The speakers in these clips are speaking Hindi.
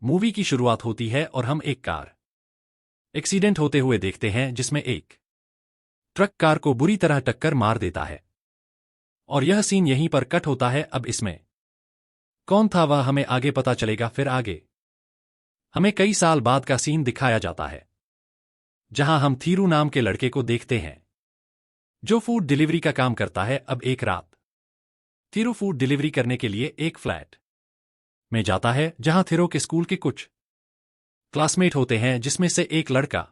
मूवी की शुरुआत होती है और हम एक कार एक्सीडेंट होते हुए देखते हैं जिसमें एक ट्रक कार को बुरी तरह टक्कर मार देता है। और यह सीन यहीं पर कट होता है। अब इसमें कौन था वह हमें आगे पता चलेगा। फिर आगे हमें कई साल बाद का सीन दिखाया जाता है जहां हम थीरू नाम के लड़के को देखते हैं जो फूड डिलीवरी का काम करता है। अब एक रात थीरू फूड डिलीवरी करने के लिए एक फ्लैट में जाता है जहां थीरू के स्कूल के कुछ क्लासमेट होते हैं जिसमें से एक लड़का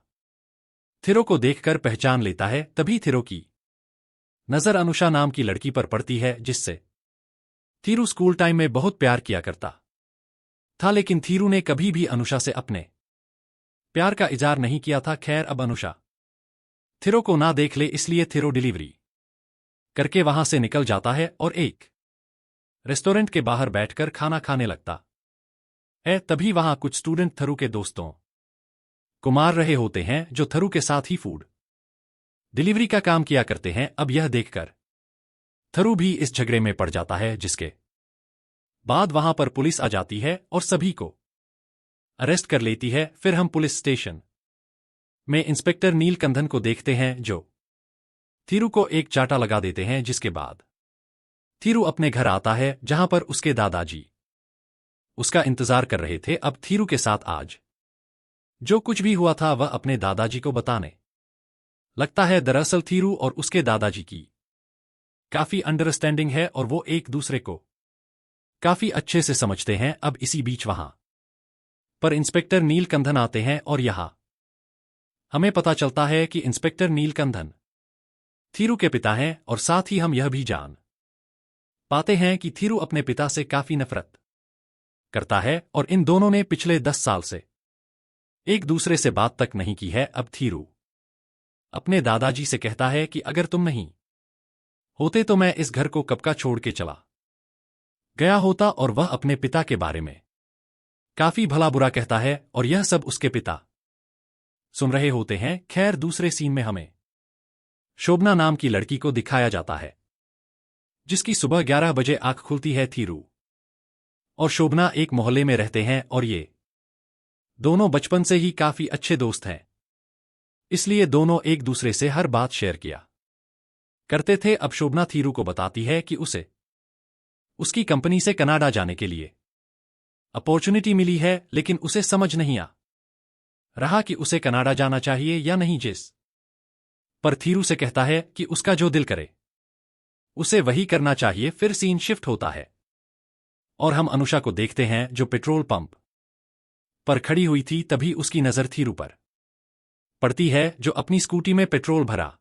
थीरू को देखकर पहचान लेता है। तभी थीरू की नजर अनुषा नाम की लड़की पर पड़ती है जिससे थीरू स्कूल टाइम में बहुत प्यार किया करता था, लेकिन थीरू ने कभी भी अनुषा से अपने प्यार का इजहार नहीं किया था। खैर अब अनुषा थीरू को ना देख ले इसलिए थीरू डिलीवरी करके वहां से निकल जाता है और एक रेस्टोरेंट के बाहर बैठकर खाना खाने लगता है। तभी वहां कुछ स्टूडेंट थरू के दोस्तों को मार रहे होते हैं जो थरू के साथ ही फूड डिलीवरी का काम किया करते हैं। अब यह देखकर थरू भी इस झगड़े में पड़ जाता है जिसके बाद वहां पर पुलिस आ जाती है और सभी को अरेस्ट कर लेती है। फिर हम पुलिस स्टेशन में इंस्पेक्टर नीलकंठन को देखते हैं जो थीरू को एक चाटा लगा देते हैं, जिसके बाद थीरू अपने घर आता है जहां पर उसके दादाजी उसका इंतजार कर रहे थे। अब थीरू के साथ आज जो कुछ भी हुआ था वह अपने दादाजी को बताने लगता है। दरअसल थीरू और उसके दादाजी की काफी अंडरस्टैंडिंग है और वो एक दूसरे को काफी अच्छे से समझते हैं। अब इसी बीच वहां पर इंस्पेक्टर नीलकंठन आते हैं और यहां हमें पता चलता है कि इंस्पेक्टर नीलकंठन थीरू के पिता हैं और साथ ही हम यह भी जान पाते हैं कि थीरू अपने पिता से काफी नफरत करता है और इन दोनों ने पिछले 10 साल से एक दूसरे से बात तक नहीं की है। अब थीरू अपने दादाजी से कहता है कि अगर तुम नहीं होते तो मैं इस घर को कब का छोड़ के चला गया होता, और वह अपने पिता के बारे में काफी भला बुरा कहता है और यह सब उसके पिता सुन रहे होते हैं। खैर दूसरे सीन में हमें शोभना नाम की लड़की को दिखाया जाता है जिसकी सुबह 11 बजे आंख खुलती है। थीरू और शोभना एक मोहल्ले में रहते हैं और ये दोनों बचपन से ही काफी अच्छे दोस्त हैं, इसलिए दोनों एक दूसरे से हर बात शेयर किया करते थे। अब शोभना थीरू को बताती है कि उसे उसकी कंपनी से कनाडा जाने के लिए अपॉर्चुनिटी मिली है, लेकिन उसे समझ नहीं आ रहा कि उसे कनाडा जाना चाहिए या नहीं। जिस पर थीरू से कहता है कि उसका जो दिल करे उसे वही करना चाहिए। फिर सीन शिफ्ट होता है और हम अनुषा को देखते हैं जो पेट्रोल पंप पर खड़ी हुई थी। तभी उसकी नजर थीरू पर पड़ती है जो अपनी स्कूटी में पेट्रोल भरा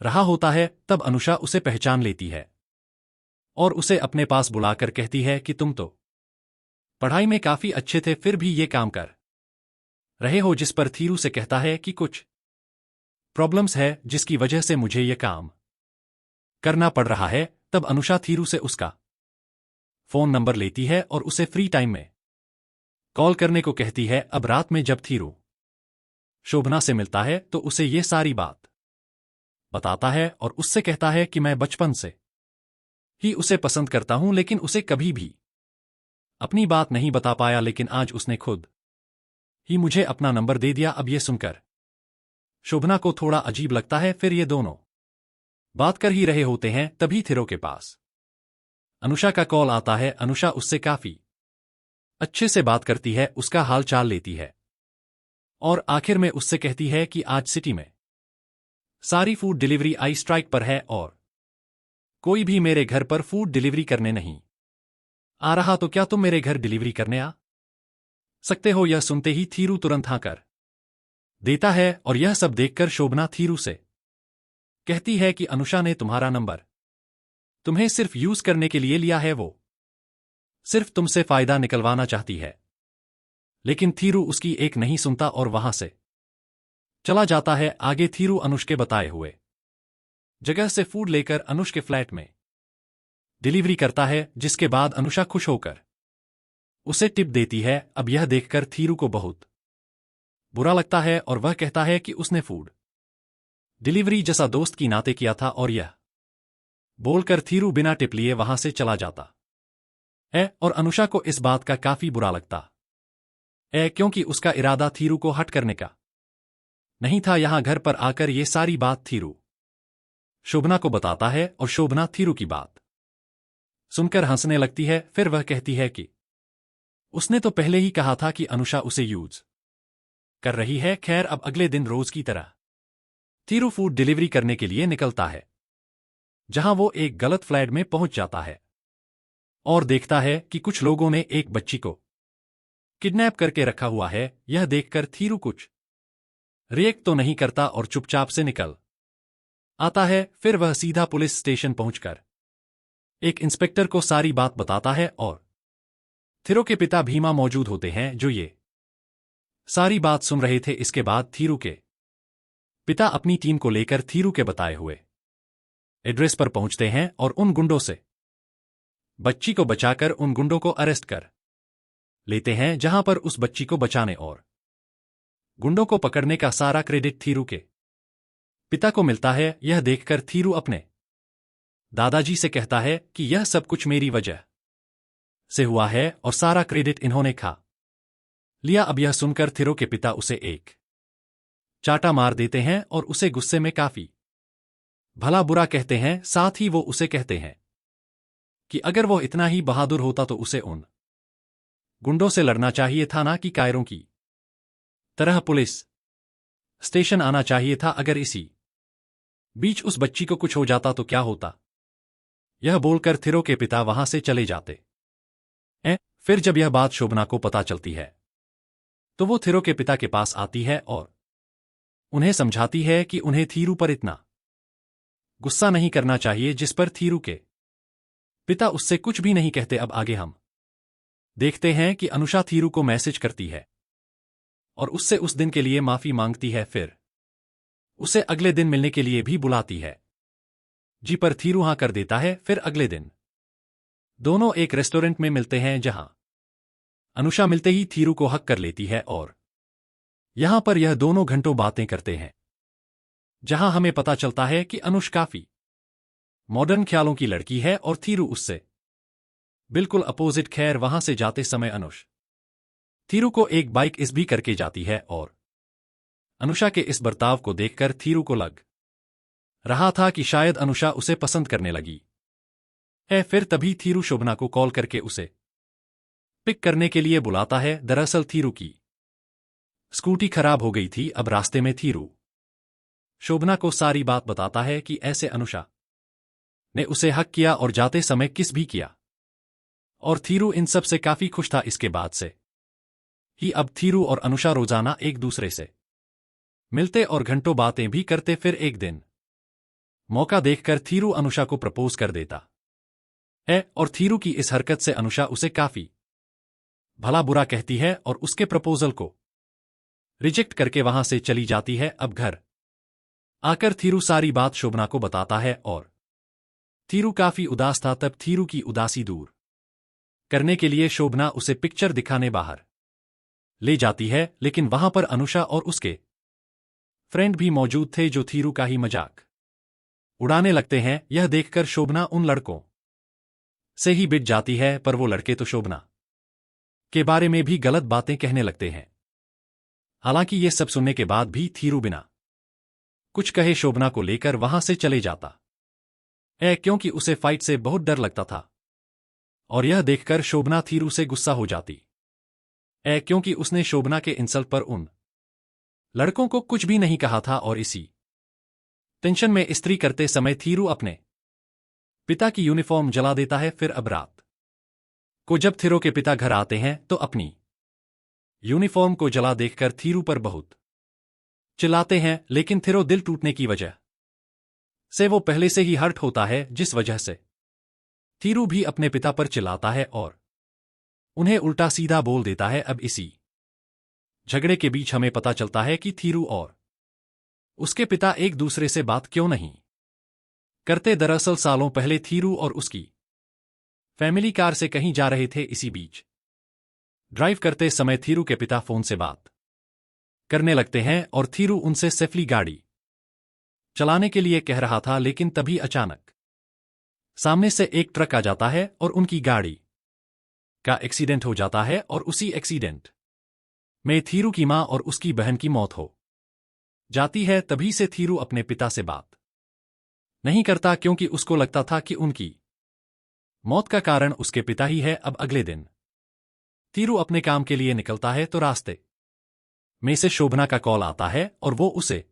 रहा होता है। तब अनुषा उसे पहचान लेती है और उसे अपने पास बुलाकर कहती है कि तुम तो पढ़ाई में काफी अच्छे थे, फिर भी ये काम कर रहे हो। जिस पर थीरू से कहता है कि कुछ प्रॉब्लम्स है जिसकी वजह से मुझे ये काम करना पड़ रहा है। तब अनुषा थीरू से उसका फोन नंबर लेती है और उसे फ्री टाइम में कॉल करने को कहती है। अब रात में जब थीरू शोभना से मिलता है तो उसे ये सारी बात बताता है और उससे कहता है कि मैं बचपन से ही उसे पसंद करता हूं, लेकिन उसे कभी भी अपनी बात नहीं बता पाया, लेकिन आज उसने खुद ही मुझे अपना नंबर दे दिया। अब ये सुनकर शोभना को थोड़ा अजीब लगता है। फिर ये दोनों बात कर ही रहे होते हैं, तभी थीरू के पास अनुषा का कॉल आता है। अनुषा उससे काफी अच्छे से बात करती है, उसका हाल चाल लेती है और आखिर में उससे कहती है कि आज सिटी में सारी फूड डिलीवरी आई स्ट्राइक पर है और कोई भी मेरे घर पर फूड डिलीवरी करने नहीं आ रहा, तो क्या तुम मेरे घर डिलीवरी करने आ सकते हो। यह सुनते ही थीरू तुरंत हाँ कर देता है और यह सब देखकर शोभना थीरू से कहती है कि अनुषा ने तुम्हारा नंबर तुम्हें सिर्फ यूज करने के लिए लिया है, वो सिर्फ तुमसे फायदा निकलवाना चाहती है। लेकिन थीरू उसकी एक नहीं सुनता और वहां से चला जाता है। आगे थीरू अनुष के बताए हुए जगह से फूड लेकर अनुष के फ्लैट में डिलीवरी करता है, जिसके बाद अनुषा खुश होकर उसे टिप देती है। अब यह देखकर थीरू को बहुत बुरा लगता है और वह कहता है कि उसने फूड डिलीवरी जैसा दोस्त की नाते किया था, और यह बोलकर थीरू बिना टिप लिए वहां से चला जाता है और अनुषा को इस बात का काफी बुरा लगता क्योंकि उसका इरादा थीरू को हट करने का नहीं था। यहां घर पर आकर ये सारी बात थीरू शोभना को बताता है और शोभना थीरू की बात सुनकर हंसने लगती है। फिर वह कहती है कि उसने तो पहले ही कहा था कि अनुषा उसे यूज कर रही है। खैर, अब अगले दिन रोज की तरह थीरू फूड डिलीवरी करने के लिए निकलता है, जहां वो एक गलत फ्लैट में पहुंच जाता है और देखता है कि कुछ लोगों ने एक बच्ची को किडनैप करके रखा हुआ है। यह देखकर थीरू कुछ रिएक्ट तो नहीं करता और चुपचाप से निकल आता है। फिर वह सीधा पुलिस स्टेशन पहुंचकर एक इंस्पेक्टर को सारी बात बताता है और थीरू के पिता भीमा मौजूद होते हैं, जो ये सारी बात सुन रहे थे। इसके बाद थीरू के पिता अपनी टीम को लेकर थीरू के बताए हुए एड्रेस पर पहुंचते हैं और उन गुंडों से बच्ची को बचाकर उन गुंडों को अरेस्ट कर लेते हैं, जहां पर उस बच्ची को बचाने और गुंडों को पकड़ने का सारा क्रेडिट थीरू के पिता को मिलता है। यह देखकर थीरू अपने दादाजी से कहता है कि यह सब कुछ मेरी वजह से हुआ है और सारा क्रेडिट इन्होंने खा लिया। अब यह सुनकर थीरू के पिता उसे एक चाटा मार देते हैं और उसे गुस्से में काफी भला बुरा कहते हैं। साथ ही वो उसे कहते हैं कि अगर वो इतना ही बहादुर होता तो उसे उन गुंडों से लड़ना चाहिए था, ना कि कायरों की तरह पुलिस स्टेशन आना चाहिए था। अगर इसी बीच उस बच्ची को कुछ हो जाता तो क्या होता। यह बोलकर थीरू के पिता वहां से चले जाते हैं। फिर जब यह बात शोभना को पता चलती है तो वो थीरू के पिता के पास आती है और उन्हें समझाती है कि उन्हें थीरू पर इतना गुस्सा नहीं करना चाहिए, जिस पर थीरू के पिता उससे कुछ भी नहीं कहते। अब आगे हम देखते हैं कि अनुषा थीरू को मैसेज करती है और उससे उस दिन के लिए माफी मांगती है। फिर उसे अगले दिन मिलने के लिए भी बुलाती है, जी पर थीरू हां कर देता है। फिर अगले दिन दोनों एक रेस्टोरेंट में मिलते हैं, जहां अनुषा मिलते ही थीरू को हक कर लेती है और यहां पर यह दोनों घंटों बातें करते हैं, जहां हमें पता चलता है कि अनुष काफी मॉडर्न ख्यालों की लड़की है और थीरू उससे बिल्कुल अपोजिट। खैर, वहां से जाते समय अनुष थीरू को एक बाइक इस भी करके जाती है और अनुषा के इस बर्ताव को देखकर थीरू को लग रहा था कि शायद अनुषा उसे पसंद करने लगी है। फिर तभी थीरू शोभना को कॉल करके उसे पिक करने के लिए बुलाता है। दरअसल थीरू की स्कूटी खराब हो गई थी। अब रास्ते में थीरू शोभना को सारी बात बताता है कि ऐसे अनुषा ने उसे हक किया और जाते समय किस भी किया और थीरू इन सब से काफी खुश था। इसके बाद से ही अब थीरू और अनुषा रोजाना एक दूसरे से मिलते और घंटों बातें भी करते। फिर एक दिन मौका देखकर थीरू अनुषा को प्रपोज कर देता है और थीरू की इस हरकत से अनुषा उसे काफी भला बुरा कहती है और उसके प्रपोजल को रिजेक्ट करके वहां से चली जाती है। अब घर आकर थीरू सारी बात शोभना को बताता है और थीरू काफी उदास था। तब थीरू की उदासी दूर करने के लिए शोभना उसे पिक्चर दिखाने बाहर ले जाती है, लेकिन वहां पर अनुषा और उसके फ्रेंड भी मौजूद थे, जो थीरू का ही मजाक उड़ाने लगते हैं। यह देखकर शोभना उन लड़कों से ही बिट जाती है, पर वो लड़के तो शोभना के बारे में भी गलत बातें कहने लगते हैं। हालांकि ये सब सुनने के बाद भी थीरू बिना कुछ कहे शोभना को लेकर वहां से चले जाता है, क्योंकि उसे फाइट से बहुत डर लगता था। और यह देखकर शोभना थीरू से गुस्सा हो जाती है, क्योंकि उसने शोभना के इंसल्ट पर उन लड़कों को कुछ भी नहीं कहा था। और इसी टेंशन में इस्त्री करते समय थीरू अपने पिता की यूनिफॉर्म जला देता है। फिर अब रात को जब थीरू के पिता घर आते हैं तो अपनी यूनिफॉर्म को जला देखकर थीरू पर बहुत चिल्लाते हैं, लेकिन थीरू दिल टूटने की वजह से वो पहले से ही हर्ट होता है, जिस वजह से थीरू भी अपने पिता पर चिल्लाता है और उन्हें उल्टा सीधा बोल देता है। अब इसी झगड़े के बीच हमें पता चलता है कि थीरू और उसके पिता एक दूसरे से बात क्यों नहीं करते। दरअसल सालों पहले थीरू और उसकी फैमिली कार से कहीं जा रहे थे। इसी बीच ड्राइव करते समय थीरू के पिता फोन से बात करने लगते हैं और थीरू उनसे सेफली गाड़ी चलाने के लिए कह रहा था, लेकिन तभी अचानक सामने से एक ट्रक आ जाता है और उनकी गाड़ी का एक्सीडेंट हो जाता है। और उसी एक्सीडेंट में थीरू की मां और उसकी बहन की मौत हो जाती है। तभी से थीरू अपने पिता से बात नहीं करता, क्योंकि उसको लगता था कि उनकी मौत का कारण उसके पिता ही है। अब अगले दिन थीरू अपने काम के लिए निकलता है तो रास्ते में से शोभना का कॉल आता है और वो उसे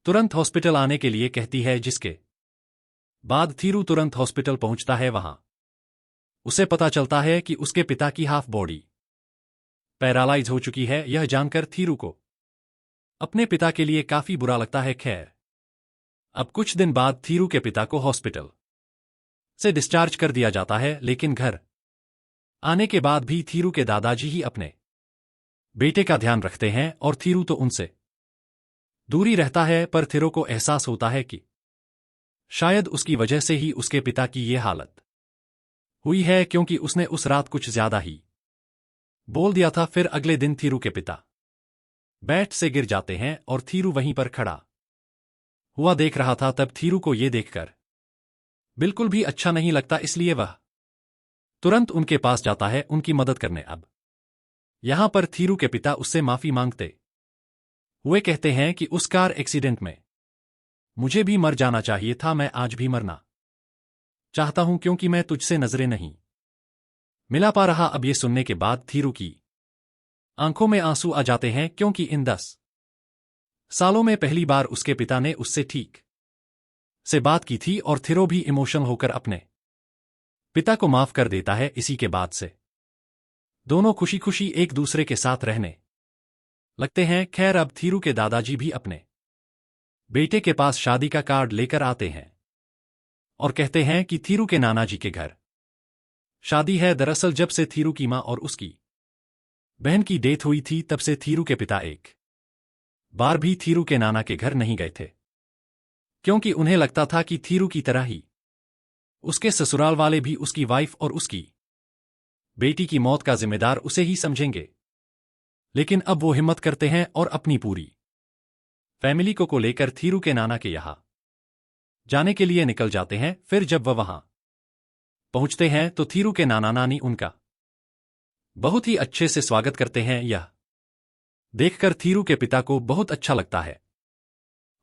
तुरंत हॉस्पिटल आने के लिए कहती है, जिसके बाद थीरू तुरंत हॉस्पिटल पहुंचता है। वहां उसे पता चलता है कि उसके पिता की हाफ बॉडी पैरालाइज हो चुकी है। यह जानकर थीरू को अपने पिता के लिए काफी बुरा लगता है। खैर, अब कुछ दिन बाद थीरू के पिता को हॉस्पिटल से डिस्चार्ज कर दिया जाता है, लेकिन घर आने के बाद भी थीरू के दादाजी ही अपने बेटे का ध्यान रखते हैं और थीरू तो उनसे दूरी रहता है। पर थीरू को एहसास होता है कि शायद उसकी वजह से ही उसके पिता की ये हालत हुई है, क्योंकि उसने उस रात कुछ ज्यादा ही बोल दिया था। फिर अगले दिन थीरू के पिता बेड से गिर जाते हैं और थीरू वहीं पर खड़ा हुआ देख रहा था। तब थीरू को ये देखकर बिल्कुल भी अच्छा नहीं लगता, इसलिए वह तुरंत उनके पास जाता है उनकी मदद करने। अब यहां पर थीरू के पिता उससे माफी मांगते हुए कहते हैं कि उस कार एक्सीडेंट में मुझे भी मर जाना चाहिए था। मैं आज भी मरना चाहता हूं, क्योंकि मैं तुझसे नजरें नहीं मिला पा रहा। अब ये सुनने के बाद थीरू की आंखों में आंसू आ जाते हैं, क्योंकि इन 10 सालों में पहली बार उसके पिता ने उससे ठीक से बात की थी और थीरू भी इमोशनल होकर अपने पिता को माफ कर देता है। इसी के बाद से दोनों खुशी खुशी एक दूसरे के साथ रहने लगते हैं। खैर, अब थीरू के दादाजी भी अपने बेटे के पास शादी का कार्ड लेकर आते हैं और कहते हैं कि थीरू के नाना जी के घर शादी है। दरअसल जब से थीरू की मां और उसकी बहन की डेथ हुई थी, तब से थीरू के पिता एक बार भी थीरू के नाना के घर नहीं गए थे, क्योंकि उन्हें लगता था कि थीरू की तरह ही उसके ससुराल वाले भी उसकी वाइफ और उसकी बेटी की मौत का जिम्मेदार उसे ही समझेंगे। लेकिन अब वो हिम्मत करते हैं और अपनी पूरी फैमिली को लेकर थीरू के नाना के यहां जाने के लिए निकल जाते हैं। फिर जब वह वहां पहुंचते हैं तो थीरू के नाना नानी उनका बहुत ही अच्छे से स्वागत करते हैं। यह देखकर थीरू के पिता को बहुत अच्छा लगता है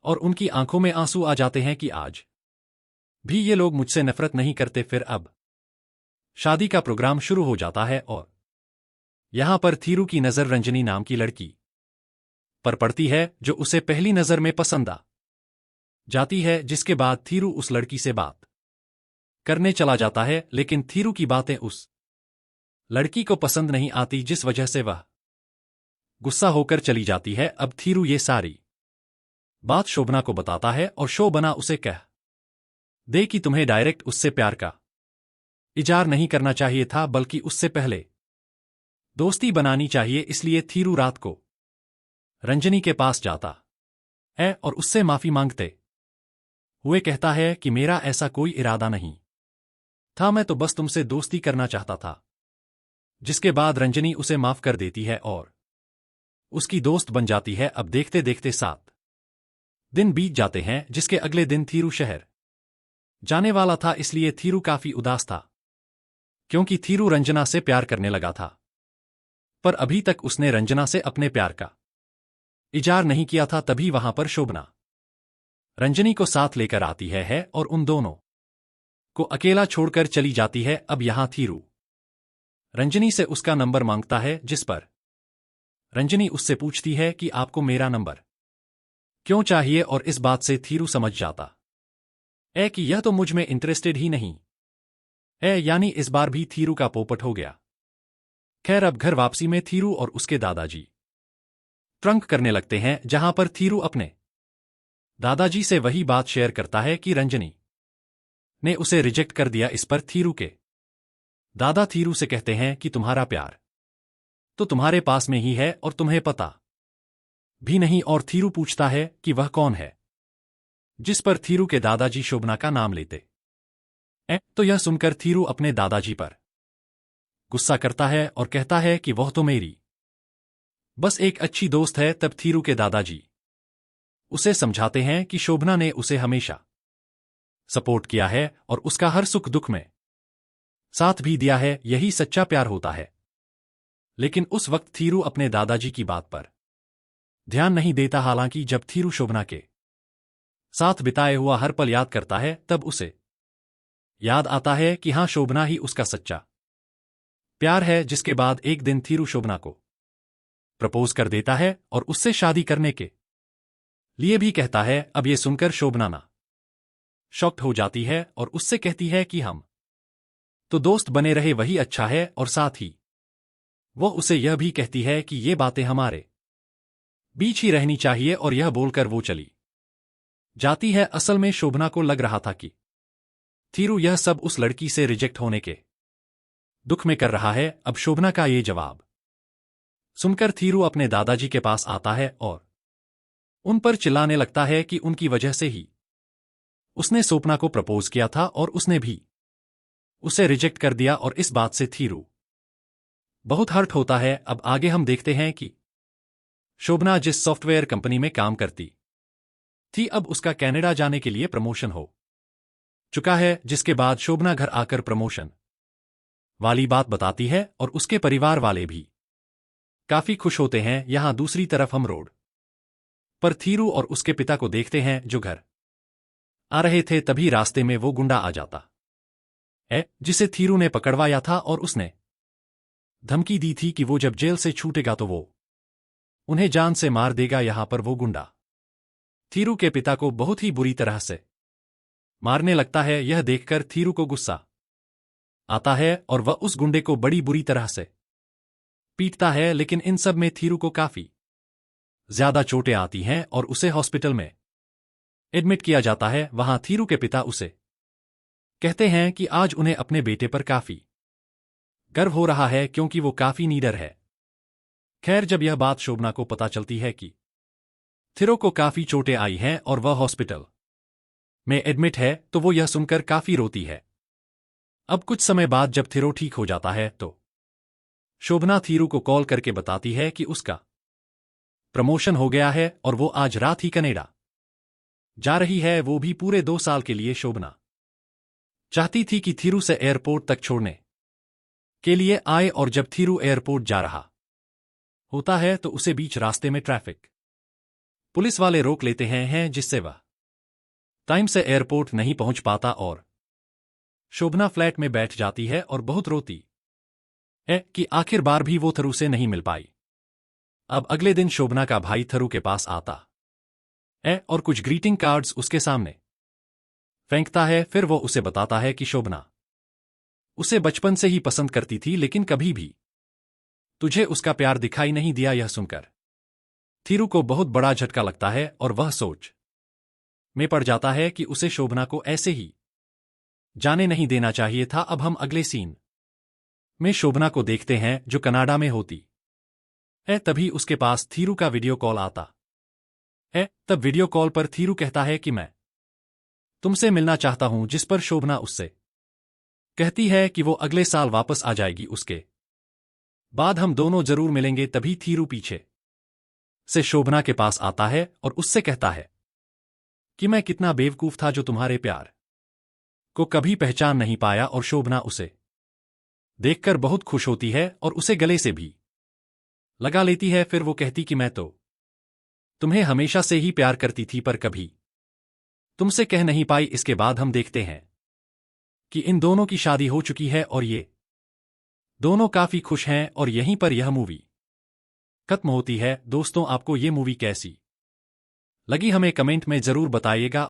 और उनकी आंखों में आंसू आ जाते हैं कि आज भी ये लोग मुझसे नफरत नहीं करते। फिर अब शादी का प्रोग्राम शुरू हो जाता है और यहां पर थीरू की नजर रंजनी नाम की लड़की पर पड़ती है, जो उसे पहली नजर में पसंद आ जाती है। जिसके बाद थीरू उस लड़की से बात करने चला जाता है, लेकिन थीरू की बातें उस लड़की को पसंद नहीं आती, जिस वजह से वह गुस्सा होकर चली जाती है। अब थीरू ये सारी बात शोभना को बताता है और शोभना उसे कह दे कि तुम्हें डायरेक्ट उससे प्यार का इजहार नहीं करना चाहिए था, बल्कि उससे पहले दोस्ती बनानी चाहिए। इसलिए थीरू रात को रंजनी के पास जाता है और उससे माफी मांगते हुए कहता है कि मेरा ऐसा कोई इरादा नहीं था, मैं तो बस तुमसे दोस्ती करना चाहता था। जिसके बाद रंजनी उसे माफ कर देती है और उसकी दोस्त बन जाती है। अब देखते देखते 7 दिन बीत जाते हैं, जिसके अगले दिन थीरू शहर जाने वाला था। इसलिए थीरू काफी उदास था, क्योंकि थीरू रंजना से प्यार करने लगा था, पर अभी तक उसने रंजना से अपने प्यार का इजहार नहीं किया था। तभी वहां पर शोभना रंजनी को साथ लेकर आती है और उन दोनों को अकेला छोड़कर चली जाती है। अब यहां थीरू रंजनी से उसका नंबर मांगता है, जिस पर रंजनी उससे पूछती है कि आपको मेरा नंबर क्यों चाहिए, और इस बात से थीरू समझ जाता है कि यह तो मुझ में इंटरेस्टेड ही नहीं है। यानी इस बार भी थीरू का पोपट हो गया। खैर, अब घर वापसी में थीरू और उसके दादाजी ट्रंक करने लगते हैं, जहां पर थीरू अपने दादाजी से वही बात शेयर करता है कि रंजनी ने उसे रिजेक्ट कर दिया। इस पर थीरू के दादा थीरू से कहते हैं कि तुम्हारा प्यार तो तुम्हारे पास में ही है और तुम्हें पता भी नहीं। और थीरू पूछता है कि वह कौन है, जिस पर थीरू के दादाजी शोभना का नाम लेते तो यह सुनकर थीरू अपने दादाजी पर गुस्सा करता है और कहता है कि वह तो मेरी बस एक अच्छी दोस्त है। तब थीरू के दादाजी उसे समझाते हैं कि शोभना ने उसे हमेशा सपोर्ट किया है और उसका हर सुख दुख में साथ भी दिया है, यही सच्चा प्यार होता है। लेकिन उस वक्त थीरू अपने दादाजी की बात पर ध्यान नहीं देता। हालांकि जब थीरू शोभना के साथ बिताए हुआ हर पल याद करता है तब उसे याद आता है कि हां, शोभना ही उसका सच्चा प्यार है। जिसके बाद एक दिन थीरू शोभना को प्रपोज कर देता है और उससे शादी करने के लिए भी कहता है। अब यह सुनकर शोभना ना शॉक्ड हो जाती है और उससे कहती है कि हम तो दोस्त बने रहे वही अच्छा है, और साथ ही वो उसे यह भी कहती है कि ये बातें हमारे बीच ही रहनी चाहिए, और यह बोलकर वो चली जाती है। असल में शोभना को लग रहा था कि थीरू यह सब उस लड़की से रिजेक्ट होने के दुख में कर रहा है। अब शोभना का ये जवाब सुनकर थीरू अपने दादाजी के पास आता है और उन पर चिल्लाने लगता है कि उनकी वजह से ही उसने स्वप्ना को प्रपोज किया था और उसने भी उसे रिजेक्ट कर दिया, और इस बात से थीरू बहुत हर्ट होता है। अब आगे हम देखते हैं कि शोभना जिस सॉफ्टवेयर कंपनी में काम करती थी, अब उसका कनाडा जाने के लिए प्रमोशन हो चुका है। जिसके बाद शोभना घर आकर प्रमोशन वाली बात बताती है और उसके परिवार वाले भी काफी खुश होते हैं। यहां दूसरी तरफ हम रोड पर थीरू और उसके पिता को देखते हैं जो घर आ रहे थे। तभी रास्ते में वो गुंडा आ जाता है जिसे थीरू ने पकड़वाया था, और उसने धमकी दी थी कि वो जब जेल से छूटेगा तो वो उन्हें जान से मार देगा। यहां पर वो गुंडा थीरू के पिता को बहुत ही बुरी तरह से मारने लगता है। यह देखकर थीरू को गुस्सा आता है और वह उस गुंडे को बड़ी बुरी तरह से पीटता है, लेकिन इन सब में थीरू को काफी ज्यादा चोटें आती हैं और उसे हॉस्पिटल में एडमिट किया जाता है। वहां थीरू के पिता उसे कहते हैं कि आज उन्हें अपने बेटे पर काफी गर्व हो रहा है क्योंकि वो काफी निडर है। खैर, जब यह बात शोभना को पता चलती है कि थीरू को काफी चोटें आई हैं और वह हॉस्पिटल में एडमिट है, तो वो यह सुनकर काफी रोती है। अब कुछ समय बाद जब थीरू ठीक हो जाता है तो शोभना थीरू को कॉल करके बताती है कि उसका प्रमोशन हो गया है और वो आज रात ही कनाडा जा रही है, वो भी पूरे 2 साल के लिए। शोभना चाहती थी कि थीरू से एयरपोर्ट तक छोड़ने के लिए आए, और जब थीरू एयरपोर्ट जा रहा होता है तो उसे बीच रास्ते में ट्रैफिक पुलिस वाले रोक लेते हैं जिससे वह टाइम से एयरपोर्ट नहीं पहुंच पाता, और शोभना फ्लैट में बैठ जाती है और बहुत रोती है कि आखिर बार भी वो थीरू से नहीं मिल पाई। अब अगले दिन शोभना का भाई थीरू के पास आता है और कुछ ग्रीटिंग कार्ड्स उसके सामने फेंकता है। फिर वो उसे बताता है कि शोभना उसे बचपन से ही पसंद करती थी, लेकिन कभी भी तुझे उसका प्यार दिखाई नहीं दिया। यह सुनकर थीरू को बहुत बड़ा झटका लगता है और वह सोच में पड़ जाता है कि उसे शोभना को ऐसे ही जाने नहीं देना चाहिए था। अब हम अगले सीन में शोभना को देखते हैं जो कनाडा में होती है। तभी उसके पास थीरू का वीडियो कॉल आता है। तब वीडियो कॉल पर थीरू कहता है कि मैं तुमसे मिलना चाहता हूं, जिस पर शोभना उससे कहती है कि वो अगले साल वापस आ जाएगी, उसके बाद हम दोनों जरूर मिलेंगे। तभी थीरू पीछे से शोभना के पास आता है और उससे कहता है कि मैं कितना बेवकूफ था जो तुम्हारे प्यार को कभी पहचान नहीं पाया, और शोभना उसे देखकर बहुत खुश होती है और उसे गले से भी लगा लेती है। फिर वो कहती कि मैं तो तुम्हें हमेशा से ही प्यार करती थी, पर कभी तुमसे कह नहीं पाई। इसके बाद हम देखते हैं कि इन दोनों की शादी हो चुकी है और ये दोनों काफी खुश हैं, और यहीं पर यह मूवी खत्म होती है। दोस्तों, आपको ये मूवी कैसी लगी हमें कमेंट में जरूर बताइएगा।